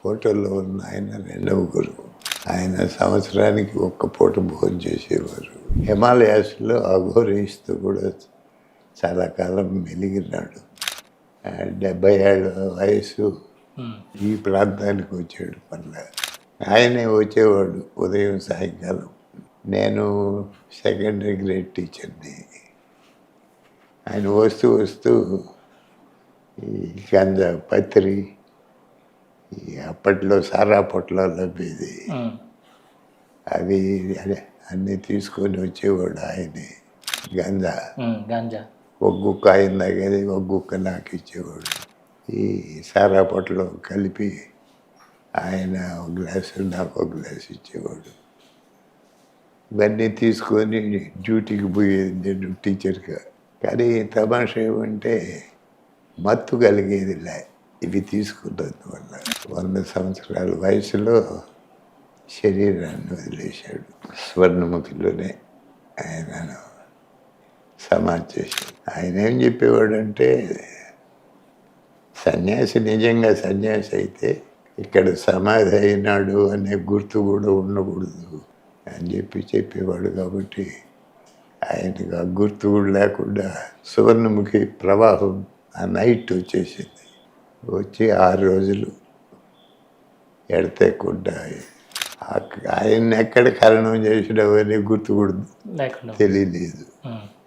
ఫోటోలో ఉన్న ఆయన రెండవ గురువు. ఆయన సంవత్సరానికి ఒక్క పూట భోజనం చేసేవారు. హిమాలయాస్లో అఘోరిస్తూ కూడా చాలా కాలం మెలిగినాడు. 70 ఏళ్ళ వయసు ఈ ప్రాంతానికి వచ్చాడు మళ్ళా. ఆయనే వచ్చేవాడు ఉదయం సాయంకాలం. నేను సెకండరీ గ్రేడ్ టీచర్ని. ఆయన వస్తూ వస్తూ ఈ గంజా పత్రి ఈ అప్పట్లో సారా పొట్లాలు లభ్యేది అవి అన్నీ తీసుకొని వచ్చేవాడు ఆయనే. గంజా ఒక గుక్క ఆయన తాగేది, ఒక గుక్క నాకు ఇచ్చేవాడు. ఈ సారా పొట్లో కలిపి ఆయన ఒక గ్లాసు నాకు ఒక గ్లాసు ఇచ్చేవాడు. ఇవన్నీ తీసుకొని డ్యూటీకి పోయేది నేను టీచర్గా. కానీ తమాషా ఏమంటే మత్తు కలిగేదిలే ఇవి తీసుకున్నందువల్ల. 100 సంవత్సరాల వయసులో శరీరాన్ని వదిలేశాడు. స్వర్ణముఖిలోనే ఆయనను సమాధి చేశాడు. ఆయన ఏం చెప్పేవాడంటే, సన్యాసి నిజంగా సన్యాసి అయితే ఇక్కడ సమాధి అయినాడు అనే గుర్తు కూడా ఉండకూడదు అని చెప్పేవాడు. కాబట్టి ఆయనకు ఆ గుర్తు కూడా లేకుండా సువర్ణముఖి ప్రవాహం ఆ నైట్ వచ్చేసింది. వచ్చి 6 రోజులు ఎడతెక్కకుండా ఆయన్ని ఎక్కడ ఖననం చేసినావు అనే గుర్తు కూడా తెలియలేదు.